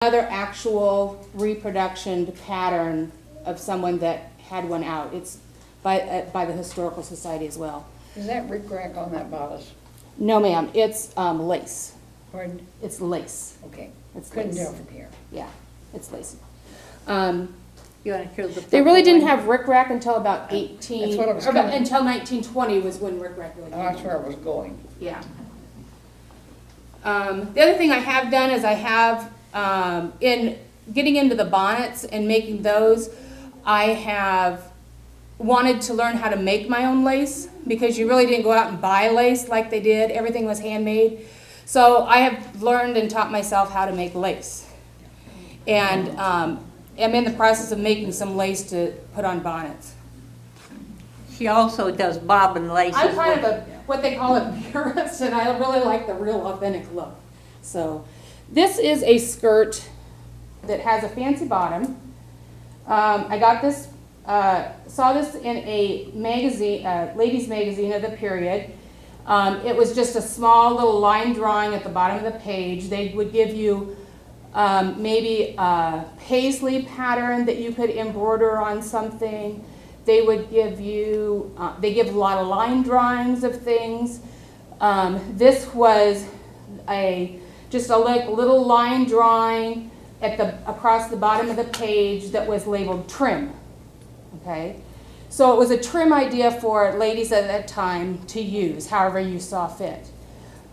another actual reproduction pattern of someone that had one out. It's by the Historical Society as well. Is that rickrack on that bodice? No, ma'am, it's lace. Pardon? It's lace. Okay. It's Couldn't lace. tell from here. Yeah, it's lace. You want to hear the They really purple didn't one? have rickrack until about 18, That's what I was or about, coming- until 1920 was when rickrack really Oh, came. that's where I was going. Yeah. The other thing I have done is I have, in getting into the bonnets and making those, I have wanted to learn how to make my own lace because you really didn't go out and buy lace like they did. Everything was handmade. So I have learned and taught myself how to make lace. And I'm in the process of making some lace to put on bonnets. She also does bobbin laces. I'm kind of with- a, what they call a purist, and I really like the real authentic look. So this is a skirt that has a fancy bottom. I got this, saw this in a magazine, ladies magazine of the period. It was just a small little line drawing at the bottom of the page. They would give you maybe a paisley pattern that you could embroider on something. They would give you, they give a lot of line drawings of things. This was just a little line drawing across the bottom of the page that was labeled trim, okay? So it was a trim idea for ladies at that time to use, however you saw fit.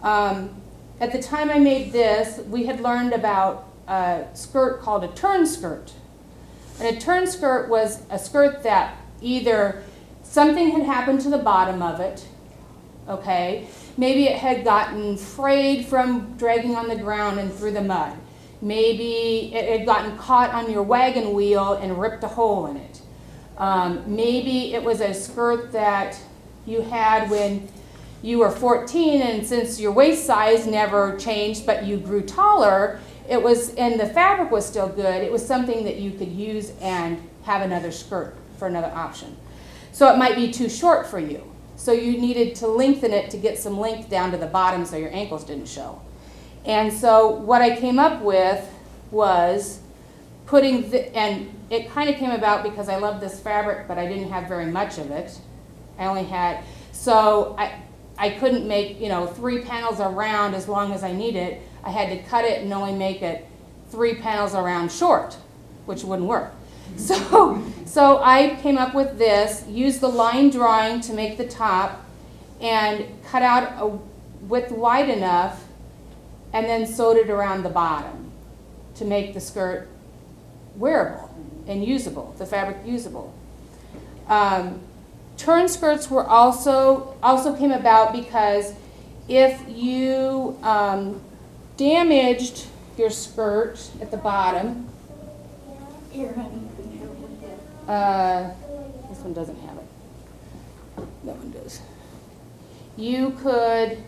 At the time I made this, we had learned about a skirt called a turn skirt. And a turn skirt was a skirt that either something had happened to the bottom of it, okay? Maybe it had gotten frayed from dragging on the ground and through the mud. Maybe it had gotten caught on your wagon wheel and ripped a hole in it. Maybe it was a skirt that you had when you were 14, and since your waist size never changed but you grew taller, it was, and the fabric was still good, it was something that you could use and have another skirt for another option. So it might be too short for you. So you needed to lengthen it to get some length down to the bottom so your ankles didn't show. And so what I came up with was putting, and it kind of came about because I love this fabric, but I didn't have very much of it. I only had, so I couldn't make, 3 panels around as long as I needed. I had to cut it and only make it 3 panels around short, which wouldn't work. So I came up with this, used the line drawing to make the top, and cut out a width wide enough, and then sewed it around the bottom to make the skirt wearable and usable, the fabric usable. Turn skirts were also came about because if you damaged your skirt at the bottom, this one doesn't have it. That one does. You could,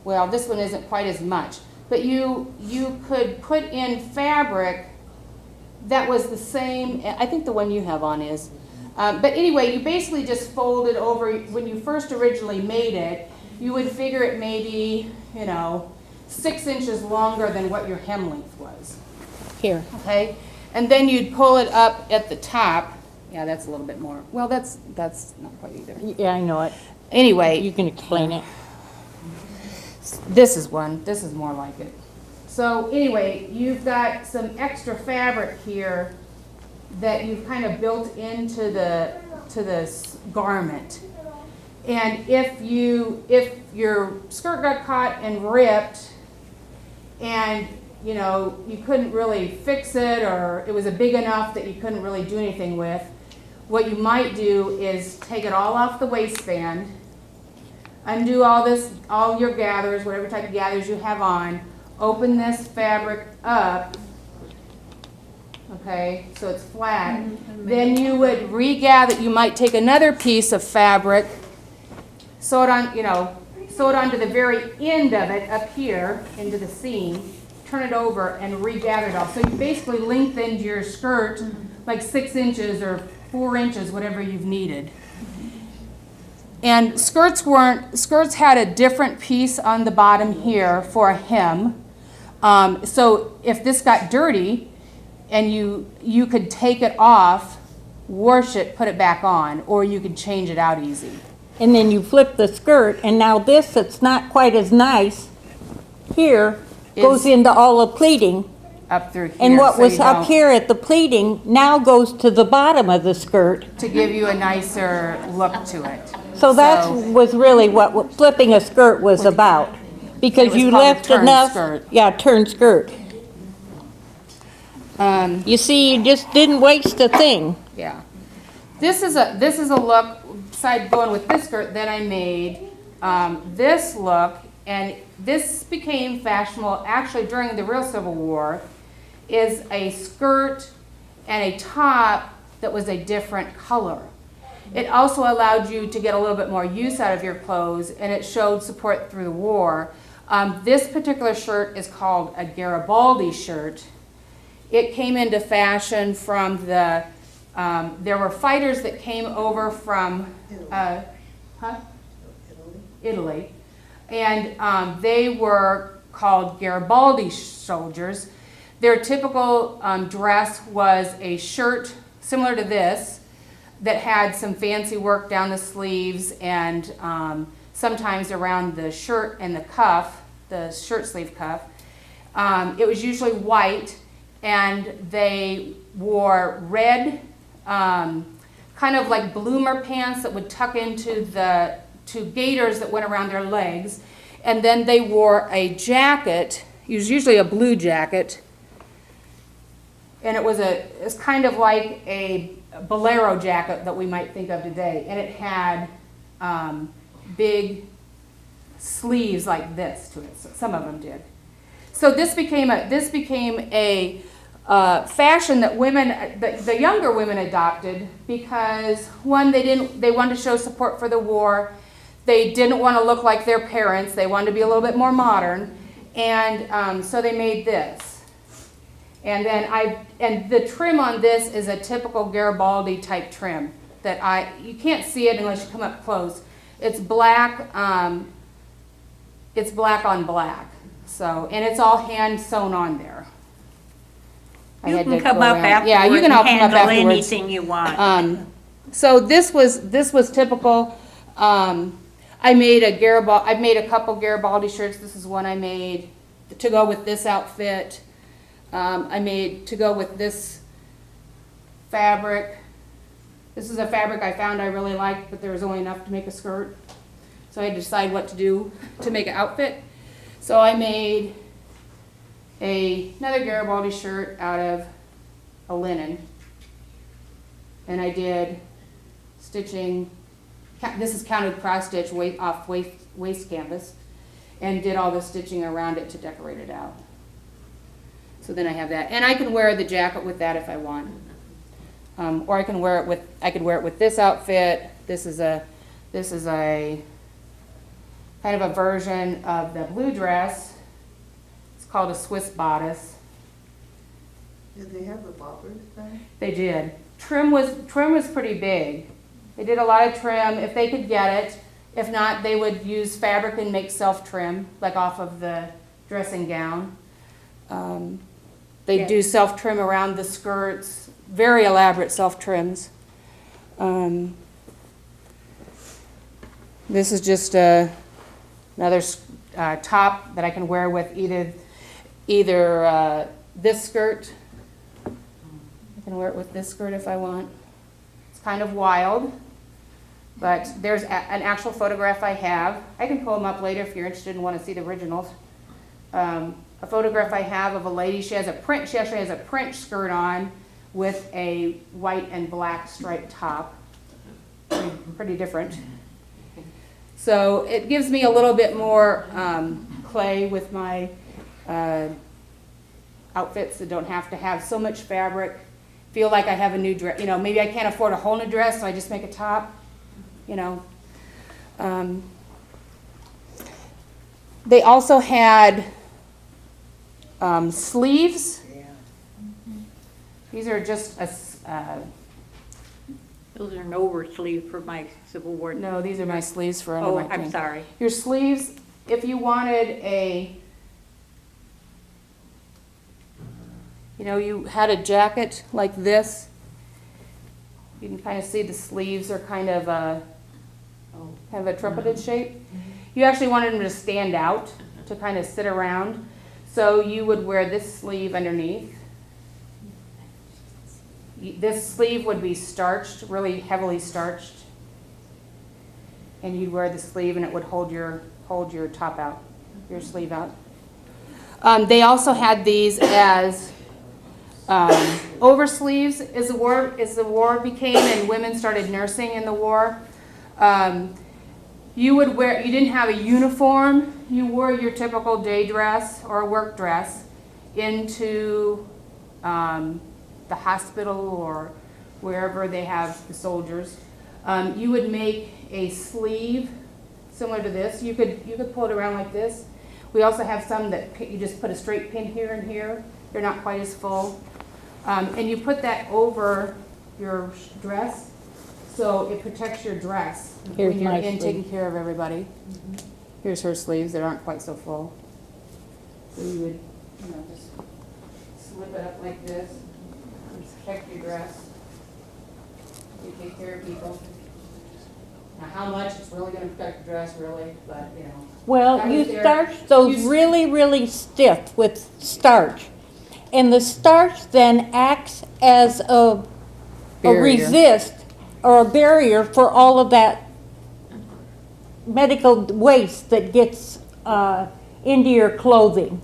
well, this one isn't quite as much, but you could put in fabric that was the same, I think the one you have on is. But anyway, you basically just fold it over. When you first originally made it, you would figure it maybe, 6 inches longer than what your hem length was. Here, okay? And then you'd pull it up at the top. Yeah, that's a little bit more. Well, that's not quite either. Yeah, I know it. Anyway. You can explain it. This is one. This is more like it. So anyway, you've got some extra fabric here that you've kind of built into the garment. And if your skirt got caught and ripped, and you couldn't really fix it, or it was big enough that you couldn't really do anything with, what you might do is take it all off the waistband, undo all your gathers, whatever type of gathers you have on, open this fabric up, okay, so it's flat. Then you would regather, you might take another piece of fabric, sew it on, sew it onto the very end of it up here into the seam, turn it over and regather it all. So you basically lengthened your skirt like 6 inches or 4 inches, whatever you've needed. And skirts had a different piece on the bottom here for a hem. So if this got dirty and you could take it off, wash it, put it back on, or you could change it out easy. And then you flip the skirt, and now this that's not quite as nice here goes Is- into all the pleating. Up through here. And what so was you up don't- here at the pleating now goes to the bottom of the skirt. To give you a nicer look to it. So that was really what flipping a skirt was about. Because It was you called a left turn enough. skirt. Yeah, turn skirt. Um, You see, you just didn't waste a thing. yeah. This is a look, side going with this skirt, then I made this look, and this became fashionable actually during the real Civil War, is a skirt and a top that was a different color. It also allowed you to get a little bit more use out of your clothes, and it showed support through the war. This particular shirt is called a Garibaldi shirt. It came into fashion from the, there were fighters that came over from, Italy. And they were called Garibaldi soldiers. Their typical dress was a shirt similar to this that had some fancy work down the sleeves and sometimes around the shirt and the cuff, the shirt sleeve cuff. It was usually white, and they wore red, kind of like bloomer pants that would tuck into the two gaiters that went around their legs. And then they wore a jacket, it was usually a blue jacket, and it was kind of like a bolero jacket that we might think of today. And it had big sleeves like this to it. So some of them did. So this became a fashion that women, the younger women adopted because one, they wanted to show support for the war. They didn't want to look like their parents. They wanted to be a little bit more modern, and so they made this. And then the trim on this is a typical Garibaldi type trim that you can't see it unless you come up close. It's black. It's black on black. So, and it's all hand sewn on there. You can come up afterwards Yeah, you can all come up and handle afterwards. anything you want. So this was typical. I made a couple Garibaldi shirts. This is one I made to go with this outfit. I made to go with this fabric. This is a fabric I found I really liked, but there was only enough to make a skirt. So I had to decide what to do to make an outfit. So I made another Garibaldi shirt out of a linen. And I did stitching, this is counted cross stitch off waist canvas, and did all the stitching around it to decorate it out. So then I have that. And I can wear the jacket with that if I want. Or I could wear it with this outfit. This is a kind of a version of the blue dress. It's called a Swiss bodice. Did they have the boppers then? They did. Trim was pretty big. They did a lot of trim if they could get it. If not, they would use fabric and make self-trim, like off of the dressing gown. They do self-trim around the skirts, very elaborate self-trims. This is just another top that I can wear with either this skirt. I can wear it with this skirt if I want. It's kind of wild, but there's an actual photograph I have. I can pull them up later if you're interested and want to see the originals. A photograph I have of a lady. She actually has a print skirt on with a white and black striped top. Pretty different. So it gives me a little bit more play with my outfits that don't have to have so much fabric. Feel like I have a new dress. You know, maybe I can't afford a whole new dress, so I just make a top. You know. They also had sleeves. Yeah. These are just Those are an oversleeve for my Civil War. no, these are my sleeves for under Oh, my I'm thing. sorry. Your sleeves, if you wanted a You know, you had a jacket like this. You can kind of see the sleeves are kind of a trumpeted shape. You actually wanted them to stand out, to kind of sit around. So you would wear this sleeve underneath. This sleeve would be starched, really heavily starched. And you'd wear the sleeve and it would hold your top out, your sleeve out. They also had these as over sleeves as the war became and women started nursing in the war. You didn't have a uniform. You wore your typical day dress or work dress into the hospital or wherever they have the soldiers. You would make a sleeve similar to this. You could pull it around like this. We also have some that you just put a straight pin here and here. They're not quite as full. And you put that over your dress so it protects your dress Here's when you're my in sleeve. taking care of everybody. Here's her sleeves that aren't quite so full. So you would, just slip it up like this and protect your dress. You take care of people. Now, how much it's really going to protect the dress, really, but Well, that you was their- starch those you- really, really stiff with starch. And the starch then acts as a Barrier. resist or a barrier for all of that medical waste that gets into your clothing.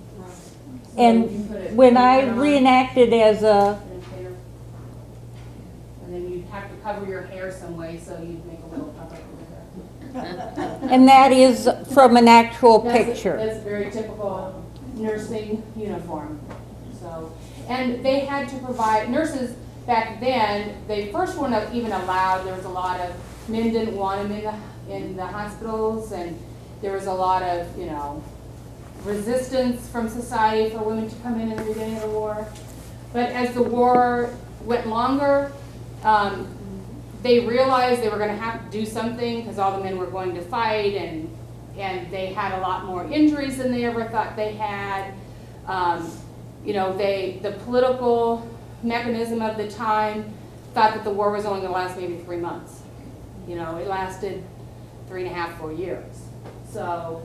And when I reenacted as a, and then you'd have to cover your hair some way, so you'd make a little puff up your hair. and that is from an actual picture. That's a very typical nursing uniform. So, and they had to provide, nurses back then, they first weren't even allowed, there was a lot of, men didn't want them in the hospitals, and there was a lot of, resistance from society for women to come in the beginning of the war. But as the war went longer, they realized they were going to have to do something because all the men were going to fight, and they had a lot more injuries than they ever thought they had. The political mechanism of the time thought that the war was only going to last maybe 3 months. It lasted 3.5, 4 years. So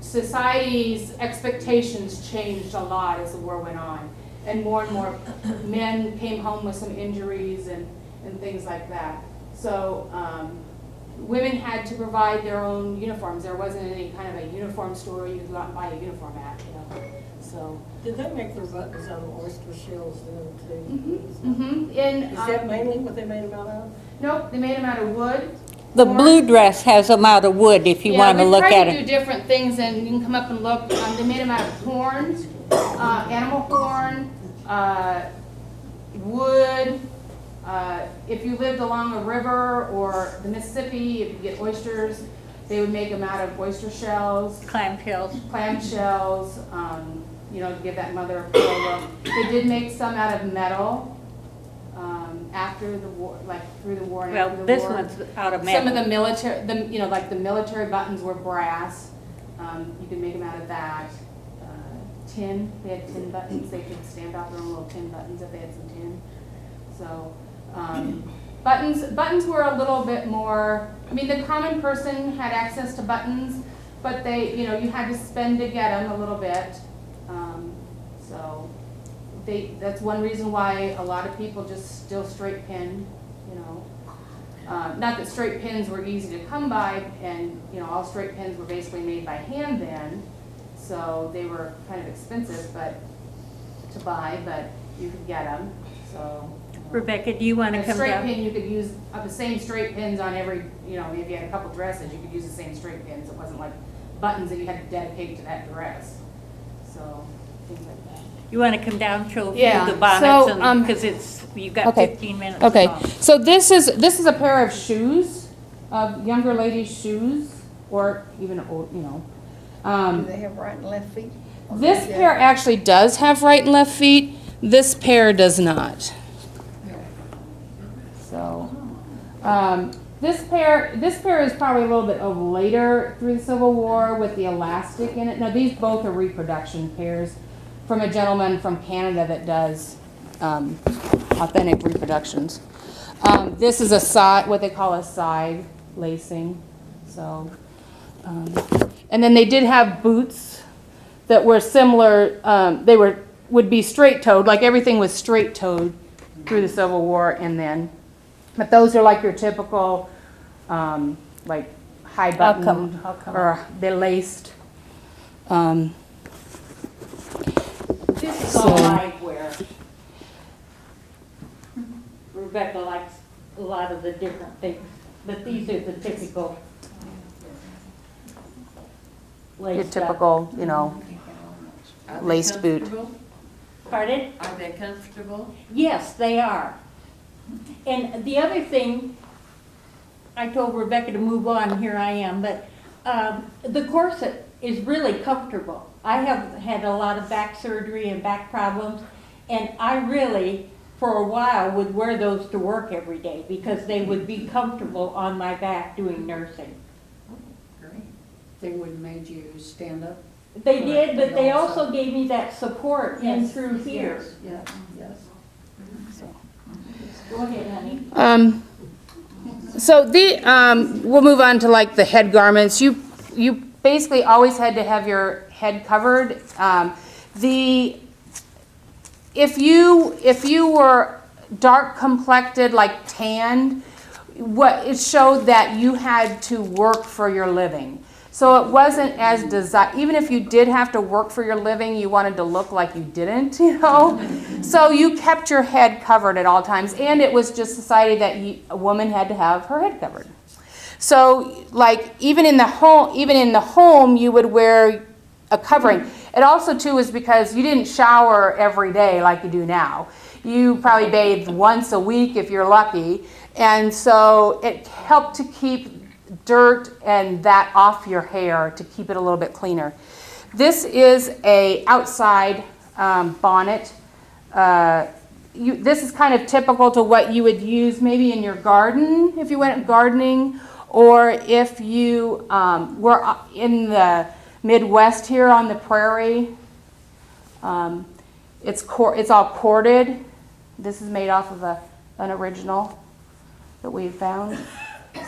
society's expectations changed a lot as the war went on. And more men came home with some injuries and things like that. So women had to provide their own uniforms. There wasn't any kind of a uniform store you could go out and buy a uniform at. So. Did they make their buttons out of oyster shells then too? Mm-hmm. Is that mainly what they made them out of? Nope, they made them out of wood. The Horn. blue dress has them out of wood if you want to look at Yeah, we tried to it. do different things, and you can come up and look. They made them out of horn, animal horn, wood. If you lived along a river or the Mississippi, if you get oysters, they would make them out of oyster shells, Clamshells. to give that mother of pearl look. They did make some out of metal after the war, like through the war and Well, after the this war. one's out of Some of metal. the military, like the military buttons were brass. You could make them out of that. Tin, they had tin buttons. They could stand off their own little tin buttons if they had some tin. So buttons were a little bit more. I mean, the common person had access to buttons, but you had to spend to get them a little bit. That's one reason why a lot of people just still straight pin. Not that straight pins were easy to come by, and all straight pins were basically made by hand then, so they were kind of expensive, to buy, but you could get them. So Rebecca, do you want to a come straight down? pin, you could use the same straight pins on every. If you had a couple dresses, you could use the same straight pins. It wasn't like buttons that you had to dedicate to that dress. So things like that. You want to come down, show Yeah, the bonnets, so, because you've got okay. 15 minutes. Okay, long. so this is a pair of shoes, younger ladies' shoes, or even old, Do they have right and left feet? This pair actually does have right and left feet. This pair does not. So, this pair is probably a little bit of later through the Civil War with the elastic in it. Now these both are reproduction pairs from a gentleman from Canada that does authentic reproductions. This is a side, what they call a side lacing. So, and then they did have boots that were similar. They would be straight-toed, like everything was straight-toed through the Civil War, and then, but those are like your typical, like high buttoned or they're laced. This is all I wear. Rebecca likes a lot of the different things, but these are the typical. Your laced up. typical, you know, Are they laced boot. comfortable? Pardon? Are they comfortable? Yes, they are. And the other thing, I told Rebecca to move on, here I am, but the corset is really comfortable. I have had a lot of back surgery and back problems, and I really, for a while, would wear those to work every day because they would be comfortable on my back doing nursing. Great. They would have made you stand up? They did, but they Also- also gave me that support in Yes, through here. Yes, yes. Go ahead, honey. So we'll move on to like the head garments. You basically always had to have your head covered. If you were dark complected, like tanned, it showed that you had to work for your living. So it wasn't as even if you did have to work for your living, you wanted to look like you didn't, you know? So you kept your head covered at all times, and it was just society that a woman had to have her head covered. So like even in the home, you would wear a covering. It also too was because you didn't shower every day like you do now. You probably bathed once a week if you're lucky, and so it helped to keep dirt and that off your hair to keep it a little bit cleaner. This is a outside bonnet. This is kind of typical to what you would use maybe in your garden if you went gardening, or if you were in the Midwest here on the prairie. It's all corded. This is made off of an original that we found.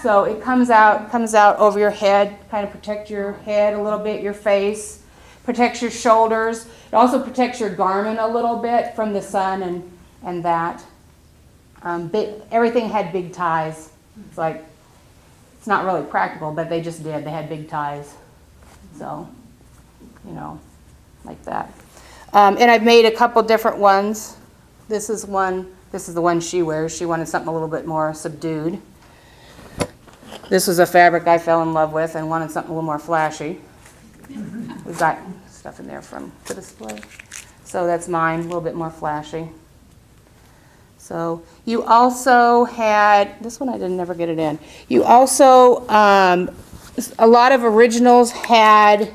So it comes out over your head, kind of protect your head a little bit, your face, protects your shoulders. It also protects your garment a little bit from the sun and that. Everything had big ties. It's not really practical, but they just did. They had big ties. So, you know, like that. And I've made a couple different ones. This is the one she wears. She wanted something a little bit more subdued. This was a fabric I fell in love with and wanted something a little more flashy. We've got stuff in there from the display. So that's mine, a little bit more flashy. So you also had, this one I didn't never get it in. You also, a lot of originals had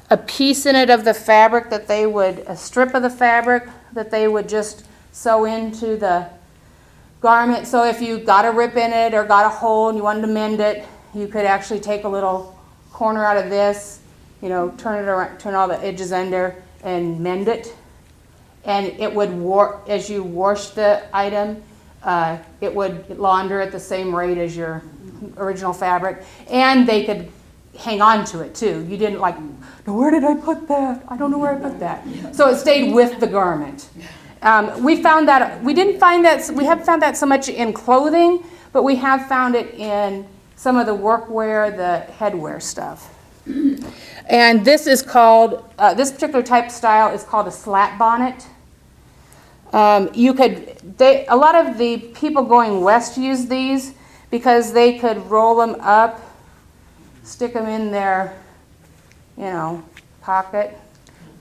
a piece in it of the fabric a strip of the fabric that they would just sew into the garment. So if you got a rip in it or got a hole and you wanted to mend it, you could actually take a little corner out of this, you know, turn it around, turn all the edges under and mend it. And it would as you wash the item, it would launder at the same rate as your original fabric. And they could hang on to it too. You didn't like, where did I put that? I don't know where I put that. So it stayed with the garment. We found that, we haven't found that so much in clothing, but we have found it in some of the workwear, the headwear stuff. And this is called, this particular type style is called a slat bonnet. A lot of the people going west use these because they could roll them up, stick them in their, you know, pocket,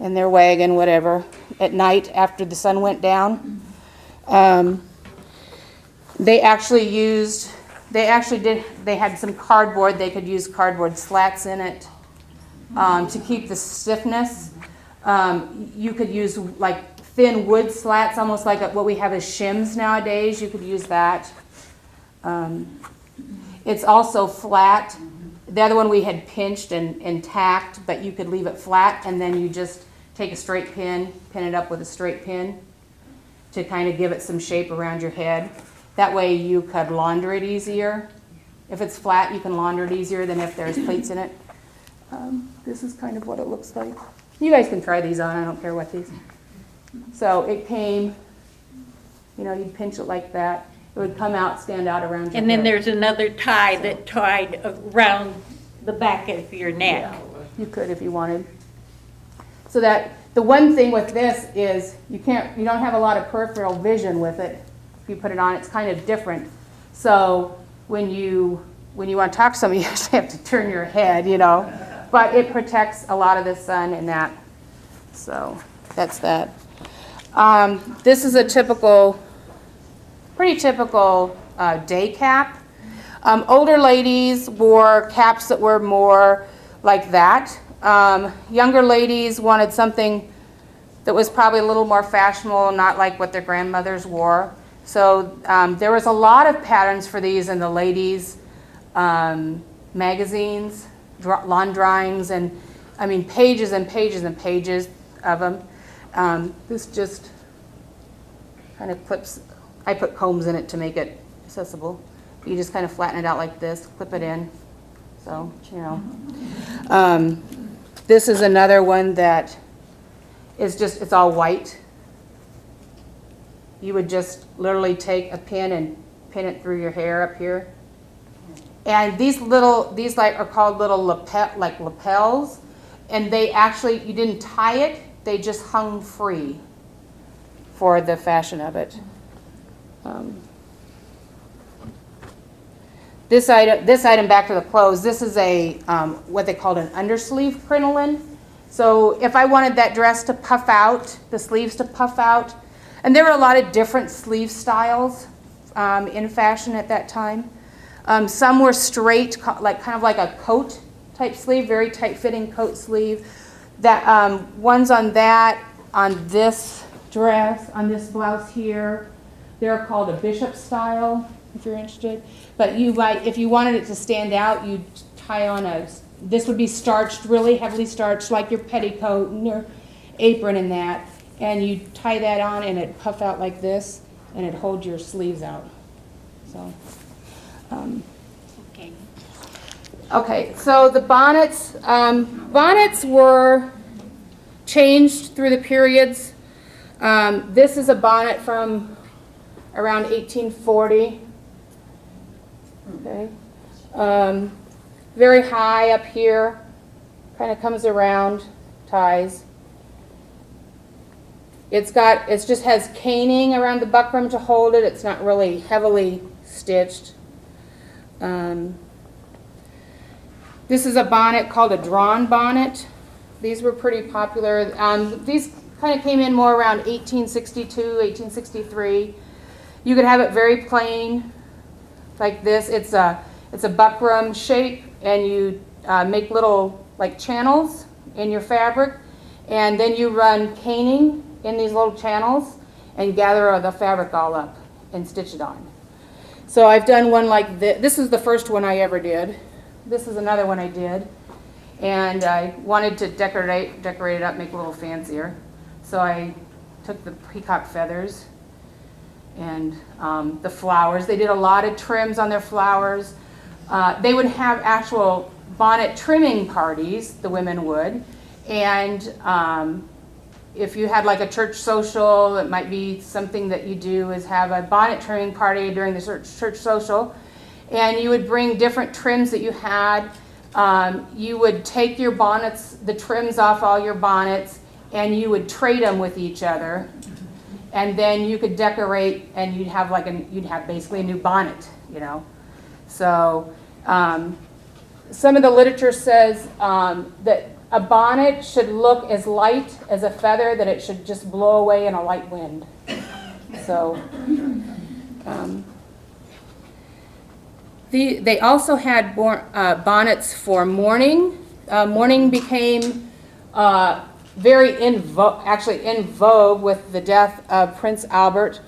in their wagon, whatever, at night after the sun went down. They had some cardboard. They could use cardboard slats in it to keep the stiffness. You could use like thin wood slats, almost like what we have as shims nowadays. You could use that. It's also flat. The other one we had pinched and tacked, but you could leave it flat, and then you just take a straight pin, pin it up with a straight pin to kind of give it some shape around your head. That way you could launder it easier. If it's flat, you can launder it easier than if there's pleats in it. This is kind of what it looks like. You guys can try these on, I don't care what these. So it came, you know, you'd pinch it like that. It would come out, stand out around your head. And then there's another tie that tied around the back of your neck. Yeah, you could if you wanted. So that, the one thing with this is you don't have a lot of peripheral vision with it. If you put it on, it's kind of different. So when you want to talk to somebody, you actually have to turn your head, you know. But it protects a lot of the sun and that. So that's that. This is a pretty typical day cap. Older ladies wore caps that were more like that. Younger ladies wanted something that was probably a little more fashionable, not like what their grandmothers wore. So there was a lot of patterns for these in the ladies' magazines, lawn drawings, and I mean pages and pages and pages of them. This just kind of clips. I put combs in it to make it accessible. You just kind of flatten it out like this, clip it in. So, you know. This is another one that is just, it's all white. You would just literally take a pin and pin it through your hair up here. And these like are called little lapels. And they actually, you didn't tie it, they just hung free for the fashion of it. This item, back to the clothes, this is a what they called an undersleeve crinoline. So if I wanted that dress to puff out, the sleeves to puff out, and there were a lot of different sleeve styles in fashion at that time. Some were straight, like kind of like a coat type sleeve, very tight fitting coat sleeve. That ones on this dress, on this blouse here, they're called a bishop style, if you're interested. But if you wanted it to stand out, you'd tie on this would be starched, really heavily starched, like your petticoat and your apron and that. And you tie that on and it'd puff out like this, and it'd hold your sleeves out. So, okay, so the bonnets. Bonnets were changed through the periods. This is a bonnet from around 1840. Okay. Very high up here, kind of comes around, ties. It just has caning around the buckram to hold it. It's not really heavily stitched. This is a bonnet called a drawn bonnet. These were pretty popular. These kind of came in more around 1862, 1863. You could have it very plain, like this. It's a buckram shape, and you make little like channels in your fabric, and then you run caning in these little channels and gather the fabric all up and stitch it on. So I've done one like this. This is the first one I ever did. This is another one I did, and I wanted to decorate it up, make it a little fancier. So I took the peacock feathers and the flowers. They did a lot of trims on their flowers. They would have actual bonnet trimming parties, the women would, and if you had like a church social, it might be something that you do is have a bonnet trimming party during the church social, and you would bring different trims that you had. You would take your bonnets, the trims off all your bonnets, and you would trade them with each other. And then you could decorate, and you'd have basically a new bonnet, you know. So some of the literature says that a bonnet should look as light as a feather, that it should just blow away in a light wind. So they also had bonnets for mourning. Mourning became very in vogue with the death of Prince Albert.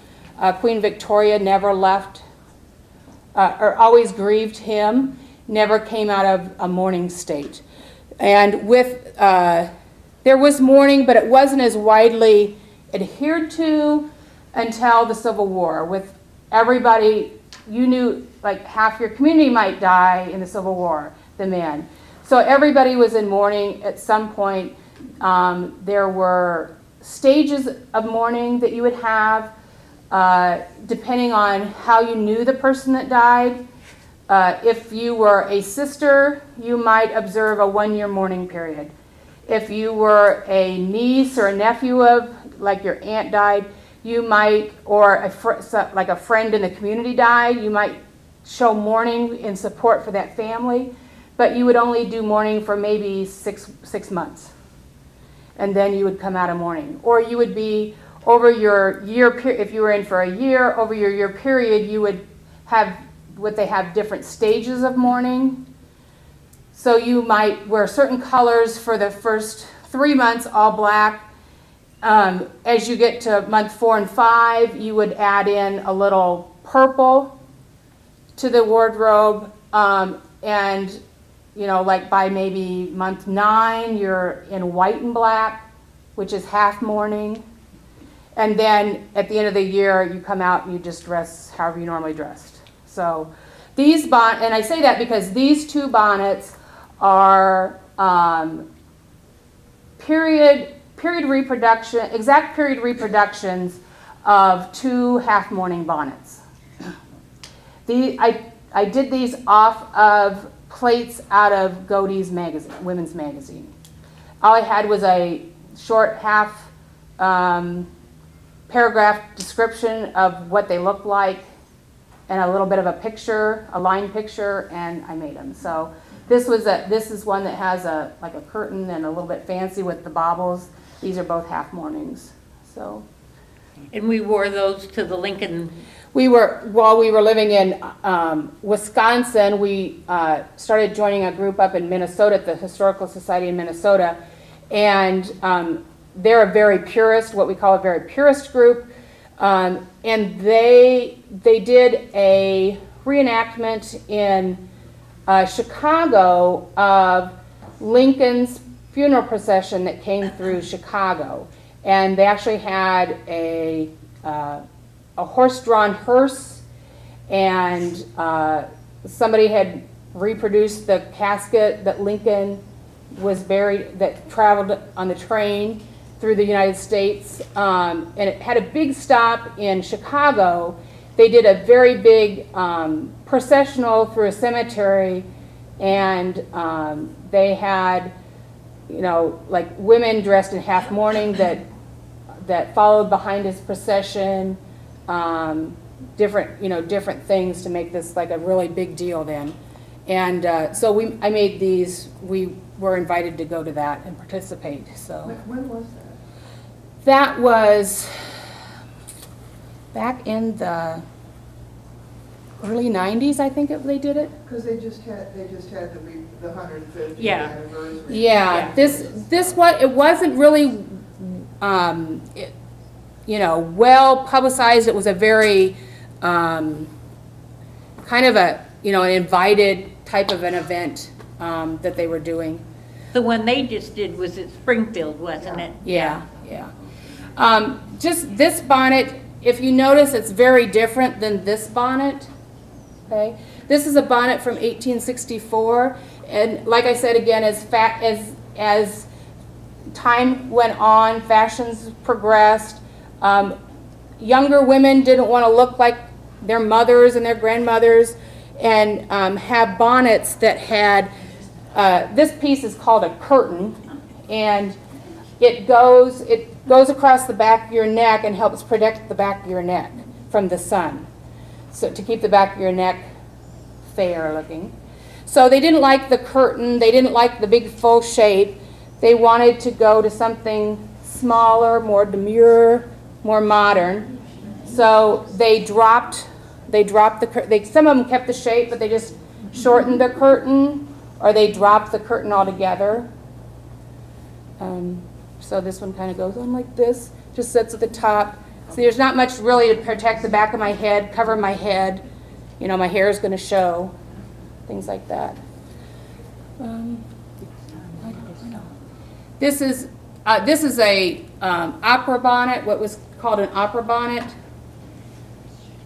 Queen Victoria never left, or always grieved him, never came out of a mourning state. And with, they there was mourning, but it wasn't as widely adhered to until the Civil War. With everybody, you knew like half your community might die in the Civil War, the men. So everybody was in mourning at some point. There were stages of mourning that you would have, depending on how you knew the person that died. If you were a sister, you might observe a 1-year mourning period. If you were a niece or a nephew of, like your aunt died, you might, or like a friend in the community died, you might show mourning in support for that family, but you would only do mourning for maybe six months. And then you would come out of mourning. Or you would be, over your year period, if you were in for a year, over your year period, you would have, they have different stages of mourning. So you might wear certain colors for the first 3 months, all black. As you get to month 4 and 5, you would add in a little purple to the wardrobe. And, you know, like by maybe month 9, you're in white and black, which is half mourning. And then at the end of the year, you come out and you just dress however you normally dressed. So these and I say that because these 2 bonnets are exact period reproductions of 2 half mourning bonnets. I did these off of plates out of Godey's magazine, women's magazine. All I had was a short half paragraph description of what they looked like and a little bit of a picture, a line picture, and I made them. So this is one that has like a curtain and a little bit fancy with the baubles. These are both half mournings. So. And we wore those to the Lincoln. While we were living in Wisconsin, we started joining a group up in Minnesota at the Historical Society in Minnesota, and they're a very purist, what we call a very purist group, and they did a reenactment in Chicago of Lincoln's funeral procession that came through Chicago, and they actually had a horse-drawn hearse, and somebody had reproduced the casket that Lincoln was buried, that traveled on the train through the United States, and it had a big stop in Chicago. They did a very big processional through a cemetery, and they had, you know, like women dressed in half mourning that followed behind his procession. Different things to make this like a really big deal then. And so I made these. We were invited to go to that and participate. So When was that? that was back in the early 90s, I think they did it. Because they just had the 150th Yeah. anniversary. Yeah, it wasn't really well publicized. It was a very kind of an invited type of an event that they were doing. The one they just did was at Springfield, wasn't it? Yeah. Just this bonnet, if you notice, it's very different than this bonnet. Okay, this is a bonnet from 1864, and like I said again, as time went on, fashions progressed. Younger women didn't want to look like their mothers and their grandmothers, and have bonnets that had. This piece is called a curtain, and it goes across the back of your neck and helps protect the back of your neck from the sun. So to keep the back of your neck fair looking. So they didn't like the curtain. They didn't like the big full shape. They wanted to go to something smaller, more demure, more modern. So they dropped the curtain. Some of them kept the shape, but they just shortened the curtain, or they dropped the curtain altogether. So this one kind of goes on like this, just sits at the top. See, there's not much really to protect the back of my head, cover my head. My hair is going to show, things like that. This is This is a opera bonnet, what was called an opera bonnet.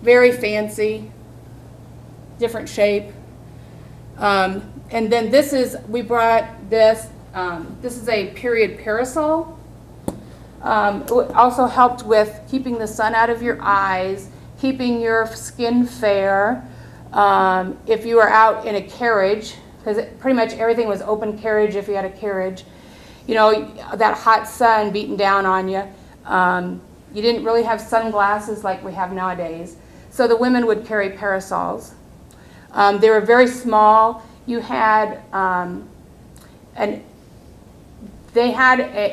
Very fancy, different shape. And then this is, we brought this, this is a period parasol. It also helped with keeping the sun out of your eyes, keeping your skin fair. If you were out in a carriage, because pretty much everything was open carriage if you had a carriage, you know, that hot sun beating down on you. You didn't really have sunglasses like we have nowadays. So the women would carry parasols. They were very small. You had,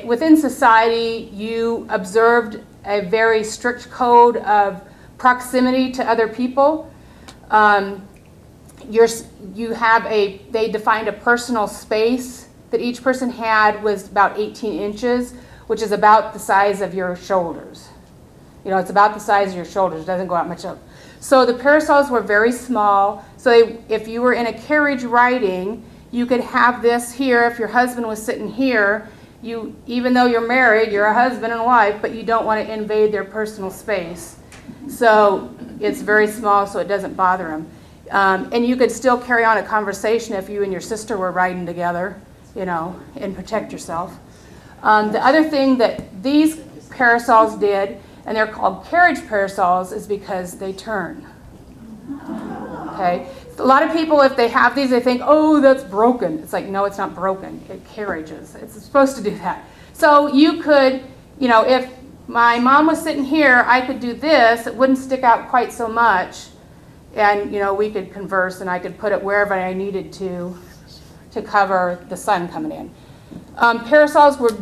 within society, you observed a very strict code of proximity to other people. They defined a personal space that each person had was about 18 inches, which is about the size of your shoulders. You know, it's about the size of your shoulders. It doesn't go out much up. So the parasols were very small. So if you were in a carriage riding, you could have this here. If your husband was sitting here, even though you're married, you're a husband and wife, but you don't want to invade their personal space. So it's very small, so it doesn't bother them. And you could still carry on a conversation if you and your sister were riding together, you know, and protect yourself. The other thing that these parasols did, and they're called carriage parasols, is because they turn. Okay? A lot of people, if they have these, they think, oh, that's broken. It's like, no, it's not broken. It carriages. It's supposed to do that. So you could, you know, if my mom was sitting here, I could do this. It wouldn't stick out quite so much. And, you know, we could converse, and I could put it wherever I needed to cover the sun coming in. Parasols were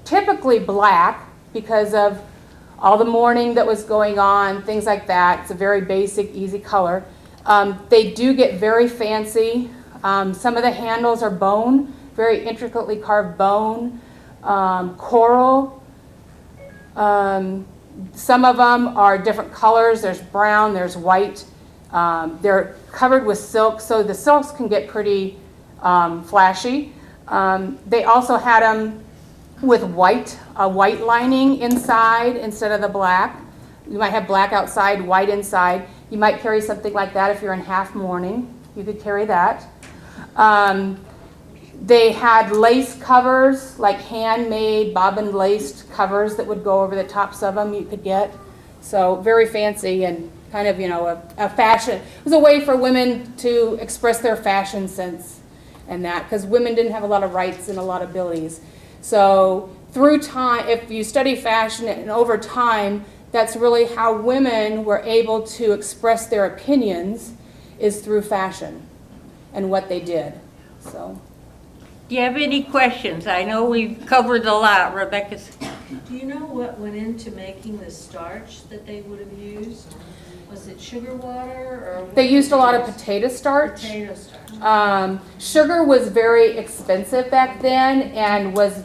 typically black because of all the mourning that was going on, things like that. It's a very basic, easy color. They do get very fancy. Some of the handles are bone, very intricately carved bone, coral. Some of them are different colors. There's brown, there's white. They're covered with silk, so the silks can get pretty flashy. They also had them with a white lining inside instead of the black. You might have black outside, white inside. You might carry something like that if you're in half mourning. You could carry that. They had lace covers, like handmade bobbin laced covers that would go over the tops of them you could get. So very fancy and kind of, you know, a fashion. It was a way for women to express their fashion sense and that, because women didn't have a lot of rights and a lot of abilities. So through time, if you study fashion and over time, that's really how women were able to express their opinions, is through fashion and what they did. So, Do you have any questions? I know we've covered a lot, Rebecca. Do you know what went into making the starch that they would have used? Was it sugar water or? they used a lot of potato starch. Potato starch. Sugar was very expensive back then and was